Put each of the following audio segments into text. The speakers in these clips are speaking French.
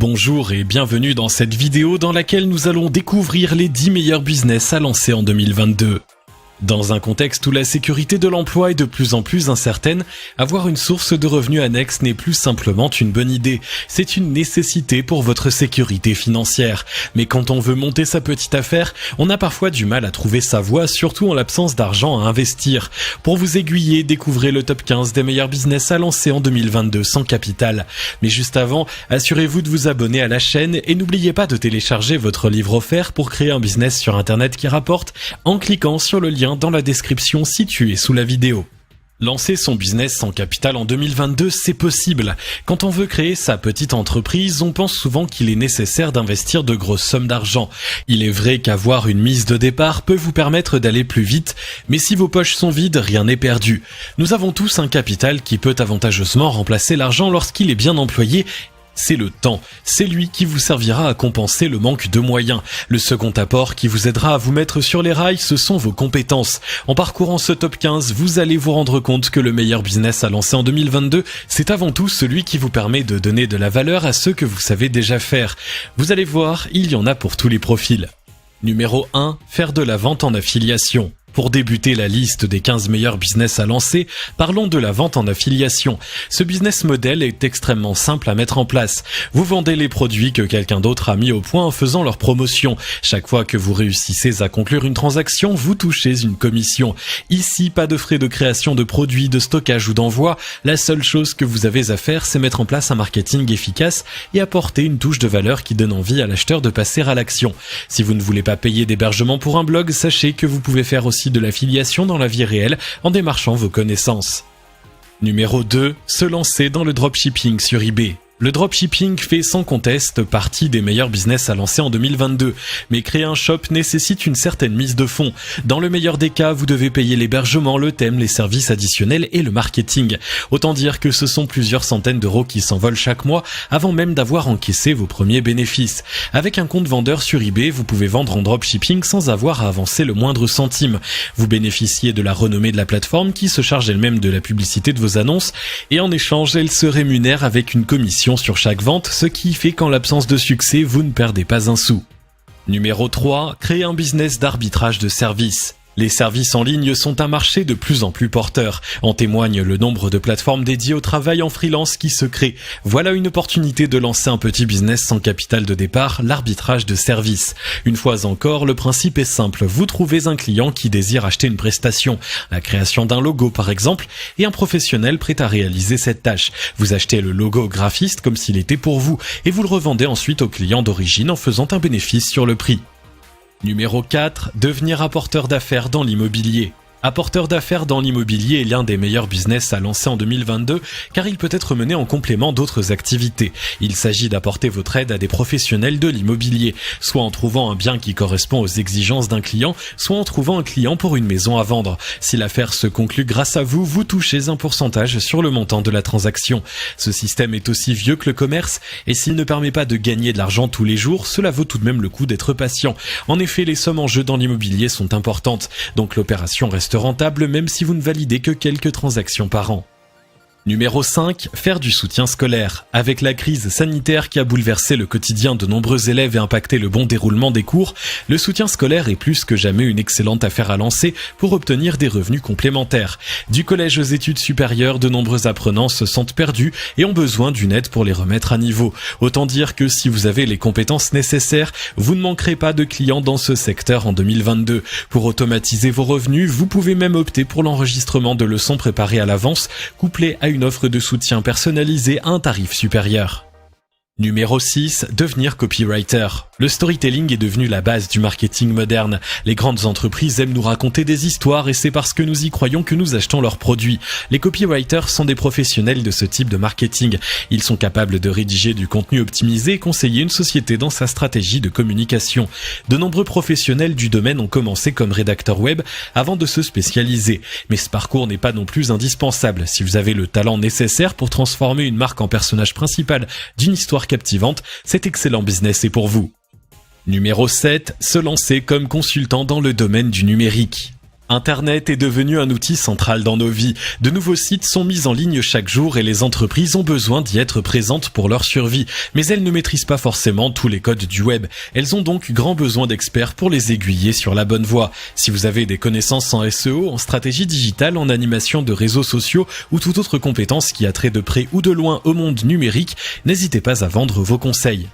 Bonjour et bienvenue dans cette vidéo dans laquelle nous allons découvrir les 10 meilleurs business à lancer en 2022. Dans un contexte où la sécurité de l'emploi est de plus en plus incertaine, avoir une source de revenus annexe n'est plus simplement une bonne idée, c'est une nécessité pour votre sécurité financière. Mais quand on veut monter sa petite affaire, on a parfois du mal à trouver sa voie, surtout en l'absence d'argent à investir. Pour vous aiguiller, découvrez le top 15 des meilleurs business à lancer en 2022 sans capital. Mais juste avant, assurez-vous de vous abonner à la chaîne et n'oubliez pas de télécharger votre livre offert pour créer un business sur internet qui rapporte en cliquant sur le lien dans la description située sous la vidéo. Lancer son business sans capital en 2022, c'est possible. Quand on veut créer sa petite entreprise, on pense souvent qu'il est nécessaire d'investir de grosses sommes d'argent. Il est vrai qu'avoir une mise de départ peut vous permettre d'aller plus vite, mais si vos poches sont vides, rien n'est perdu. Nous avons tous un capital qui peut avantageusement remplacer l'argent lorsqu'il est bien employé. C'est le temps. C'est lui qui vous servira à compenser le manque de moyens. Le second apport qui vous aidera à vous mettre sur les rails, ce sont vos compétences. En parcourant ce top 15, vous allez vous rendre compte que le meilleur business à lancer en 2022, c'est avant tout celui qui vous permet de donner de la valeur à ce que vous savez déjà faire. Vous allez voir, il y en a pour tous les profils. Numéro 1, faire de la vente en affiliation. Pour débuter la liste des 15 meilleurs business à lancer, parlons de la vente en affiliation. Ce business model est extrêmement simple à mettre en place. Vous vendez les produits que quelqu'un d'autre a mis au point en faisant leur promotion. Chaque fois que vous réussissez à conclure une transaction, vous touchez une commission. Ici, pas de frais de création de produits, de stockage ou d'envoi. La seule chose que vous avez à faire, c'est mettre en place un marketing efficace et apporter une touche de valeur qui donne envie à l'acheteur de passer à l'action. Si vous ne voulez pas payer d'hébergement pour un blog, sachez que vous pouvez faire aussi de l'affiliation dans la vie réelle en démarchant vos connaissances. Numéro 2, se lancer dans le dropshipping sur eBay. Le dropshipping fait sans conteste partie des meilleurs business à lancer en 2022, mais créer un shop nécessite une certaine mise de fonds. Dans le meilleur des cas, vous devez payer l'hébergement, le thème, les services additionnels et le marketing. Autant dire que ce sont plusieurs centaines d'euros qui s'envolent chaque mois avant même d'avoir encaissé vos premiers bénéfices. Avec un compte vendeur sur eBay, vous pouvez vendre en dropshipping sans avoir à avancer le moindre centime. Vous bénéficiez de la renommée de la plateforme qui se charge elle-même de la publicité de vos annonces et en échange, elle se rémunère avec une commission sur chaque vente, ce qui fait qu'en l'absence de succès, vous ne perdez pas un sou. Numéro 3, créer un business d'arbitrage de services. Les services en ligne sont un marché de plus en plus porteur. En témoigne le nombre de plateformes dédiées au travail en freelance qui se créent. Voilà une opportunité de lancer un petit business sans capital de départ, l'arbitrage de services. Une fois encore, le principe est simple. Vous trouvez un client qui désire acheter une prestation, la création d'un logo par exemple, et un professionnel prêt à réaliser cette tâche. Vous achetez le logo au graphiste comme s'il était pour vous, et vous le revendez ensuite au client d'origine en faisant un bénéfice sur le prix. Numéro 4, devenir apporteur d'affaires dans l'immobilier. Apporteur d'affaires dans l'immobilier est l'un des meilleurs business à lancer en 2022 car il peut être mené en complément d'autres activités. Il s'agit d'apporter votre aide à des professionnels de l'immobilier, soit en trouvant un bien qui correspond aux exigences d'un client, soit en trouvant un client pour une maison à vendre. Si l'affaire se conclut grâce à vous, vous touchez un pourcentage sur le montant de la transaction. Ce système est aussi vieux que le commerce et s'il ne permet pas de gagner de l'argent tous les jours, cela vaut tout de même le coup d'être patient. En effet, les sommes en jeu dans l'immobilier sont importantes, donc l'opération reste rentable même si vous ne validez que quelques transactions par an. Numéro 5, faire du soutien scolaire. Avec la crise sanitaire qui a bouleversé le quotidien de nombreux élèves et impacté le bon déroulement des cours, le soutien scolaire est plus que jamais une excellente affaire à lancer pour obtenir des revenus complémentaires. Du collège aux études supérieures, de nombreux apprenants se sentent perdus et ont besoin d'une aide pour les remettre à niveau. Autant dire que si vous avez les compétences nécessaires, vous ne manquerez pas de clients dans ce secteur en 2022. Pour automatiser vos revenus, vous pouvez même opter pour l'enregistrement de leçons préparées à l'avance, couplées à une offre de soutien personnalisée à un tarif supérieur. Numéro 6, devenir copywriter. Le storytelling est devenu la base du marketing moderne. Les grandes entreprises aiment nous raconter des histoires et c'est parce que nous y croyons que nous achetons leurs produits. Les copywriters sont des professionnels de ce type de marketing. Ils sont capables de rédiger du contenu optimisé et conseiller une société dans sa stratégie de communication. De nombreux professionnels du domaine ont commencé comme rédacteurs web avant de se spécialiser. Mais ce parcours n'est pas non plus indispensable. Si vous avez le talent nécessaire pour transformer une marque en personnage principal d'une histoire captivante, cet excellent business est pour vous. Numéro 7, se lancer comme consultant dans le domaine du numérique. Internet est devenu un outil central dans nos vies. De nouveaux sites sont mis en ligne chaque jour et les entreprises ont besoin d'y être présentes pour leur survie. Mais elles ne maîtrisent pas forcément tous les codes du web. Elles ont donc grand besoin d'experts pour les aiguiller sur la bonne voie. Si vous avez des connaissances en SEO, en stratégie digitale, en animation de réseaux sociaux ou toute autre compétence qui a trait de près ou de loin au monde numérique, n'hésitez pas à vendre vos conseils.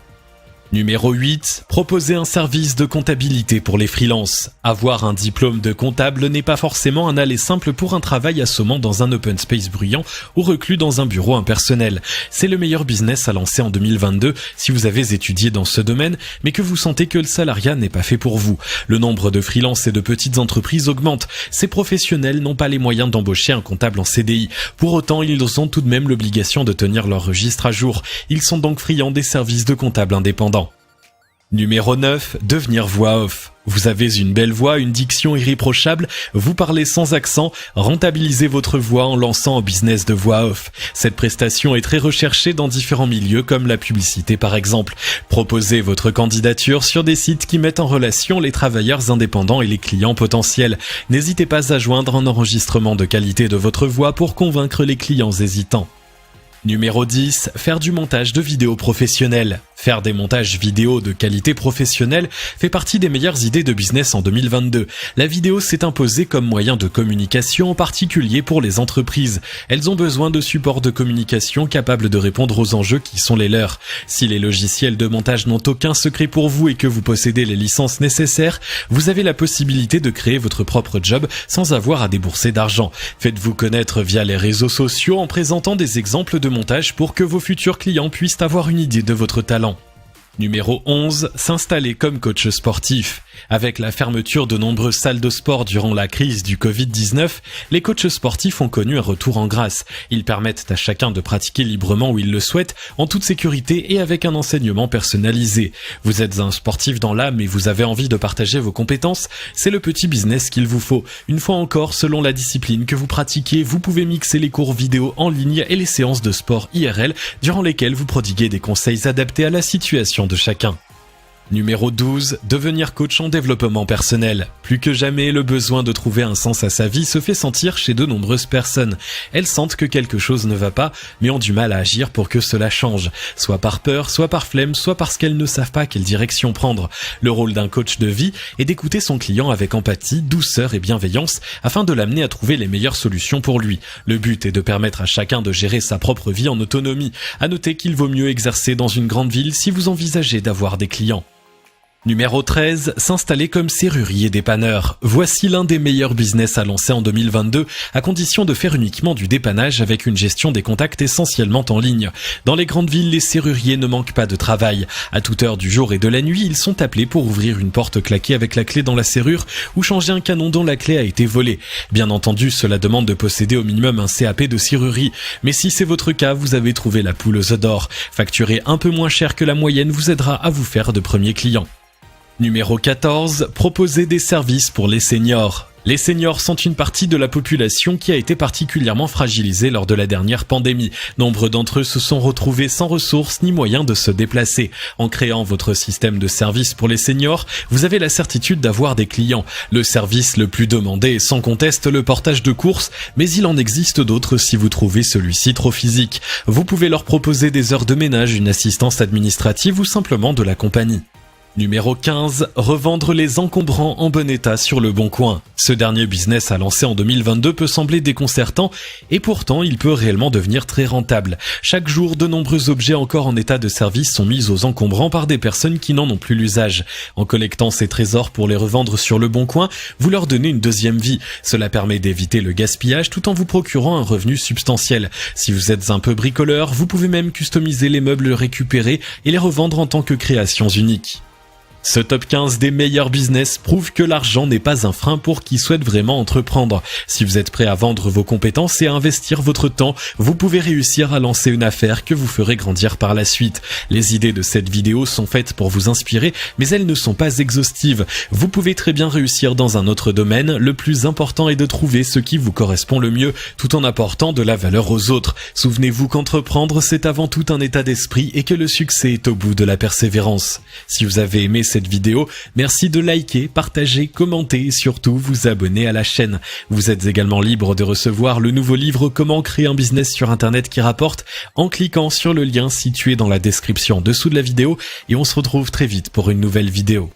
Numéro 8. Proposer un service de comptabilité pour les freelances. Avoir un diplôme de comptable n'est pas forcément un aller simple pour un travail assommant dans un open space bruyant ou reclus dans un bureau impersonnel. C'est le meilleur business à lancer en 2022 si vous avez étudié dans ce domaine, mais que vous sentez que le salariat n'est pas fait pour vous. Le nombre de freelances et de petites entreprises augmente. Ces professionnels n'ont pas les moyens d'embaucher un comptable en CDI. Pour autant, ils ont tout de même l'obligation de tenir leur registre à jour. Ils sont donc friands des services de comptables indépendants. Numéro 9. Devenir voix off. Vous avez une belle voix, une diction irréprochable, vous parlez sans accent, rentabilisez votre voix en lançant un business de voix off. Cette prestation est très recherchée dans différents milieux comme la publicité par exemple. Proposez votre candidature sur des sites qui mettent en relation les travailleurs indépendants et les clients potentiels. N'hésitez pas à joindre un enregistrement de qualité de votre voix pour convaincre les clients hésitants. Numéro 10. Faire du montage de vidéos professionnelles. Faire des montages vidéo de qualité professionnelle fait partie des meilleures idées de business en 2022. La vidéo s'est imposée comme moyen de communication, en particulier pour les entreprises. Elles ont besoin de supports de communication capables de répondre aux enjeux qui sont les leurs. Si les logiciels de montage n'ont aucun secret pour vous et que vous possédez les licences nécessaires, vous avez la possibilité de créer votre propre job sans avoir à débourser d'argent. Faites-vous connaître via les réseaux sociaux en présentant des exemples de montage pour que vos futurs clients puissent avoir une idée de votre talent. Numéro 11. S'installer comme coach sportif. Avec la fermeture de nombreuses salles de sport durant la crise du Covid-19, les coachs sportifs ont connu un retour en grâce. Ils permettent à chacun de pratiquer librement où il le souhaite, en toute sécurité et avec un enseignement personnalisé. Vous êtes un sportif dans l'âme et vous avez envie de partager vos compétences, c'est le petit business qu'il vous faut. Une fois encore, selon la discipline que vous pratiquez, vous pouvez mixer les cours vidéo en ligne et les séances de sport IRL, durant lesquelles vous prodiguez des conseils adaptés à la situation de chacun. Numéro 12. Devenir coach en développement personnel. Plus que jamais, le besoin de trouver un sens à sa vie se fait sentir chez de nombreuses personnes. Elles sentent que quelque chose ne va pas, mais ont du mal à agir pour que cela change. Soit par peur, soit par flemme, soit parce qu'elles ne savent pas quelle direction prendre. Le rôle d'un coach de vie est d'écouter son client avec empathie, douceur et bienveillance afin de l'amener à trouver les meilleures solutions pour lui. Le but est de permettre à chacun de gérer sa propre vie en autonomie. À noter qu'il vaut mieux exercer dans une grande ville si vous envisagez d'avoir des clients. Numéro 13. S'installer comme serrurier dépanneur. Voici l'un des meilleurs business à lancer en 2022, à condition de faire uniquement du dépannage avec une gestion des contacts essentiellement en ligne. Dans les grandes villes, les serruriers ne manquent pas de travail. À toute heure du jour et de la nuit, ils sont appelés pour ouvrir une porte claquée avec la clé dans la serrure ou changer un canon dont la clé a été volée. Bien entendu, cela demande de posséder au minimum un CAP de serrurerie. Mais si c'est votre cas, vous avez trouvé la poule aux œufs d'or. Facturer un peu moins cher que la moyenne vous aidera à vous faire de premiers clients. Numéro 14. Proposer des services pour les seniors. Les seniors sont une partie de la population qui a été particulièrement fragilisée lors de la dernière pandémie. Nombre d'entre eux se sont retrouvés sans ressources ni moyens de se déplacer. En créant votre système de services pour les seniors, vous avez la certitude d'avoir des clients. Le service le plus demandé est sans conteste le portage de courses, mais il en existe d'autres si vous trouvez celui-ci trop physique. Vous pouvez leur proposer des heures de ménage, une assistance administrative ou simplement de la compagnie. Numéro 15. Revendre les encombrants en bon état sur le bon coin. Ce dernier business à lancer en 2022 peut sembler déconcertant et pourtant il peut réellement devenir très rentable. Chaque jour, de nombreux objets encore en état de service sont mis aux encombrants par des personnes qui n'en ont plus l'usage. En collectant ces trésors pour les revendre sur le bon coin, vous leur donnez une deuxième vie. Cela permet d'éviter le gaspillage tout en vous procurant un revenu substantiel. Si vous êtes un peu bricoleur, vous pouvez même customiser les meubles récupérés et les revendre en tant que créations uniques. Ce top 15 des meilleurs business prouve que l'argent n'est pas un frein pour qui souhaite vraiment entreprendre. Si vous êtes prêt à vendre vos compétences et à investir votre temps, vous pouvez réussir à lancer une affaire que vous ferez grandir par la suite. Les idées de cette vidéo sont faites pour vous inspirer, mais elles ne sont pas exhaustives. Vous pouvez très bien réussir dans un autre domaine. Le plus important est de trouver ce qui vous correspond le mieux, tout en apportant de la valeur aux autres. Souvenez-vous qu'entreprendre, c'est avant tout un état d'esprit et que le succès est au bout de la persévérance. Si vous avez aimé cette vidéo. Merci de liker, partager, commenter et surtout vous abonner à la chaîne. Vous êtes également libre de recevoir le nouveau livre Comment créer un business sur Internet qui rapporte en cliquant sur le lien situé dans la description en dessous de la vidéo et on se retrouve très vite pour une nouvelle vidéo.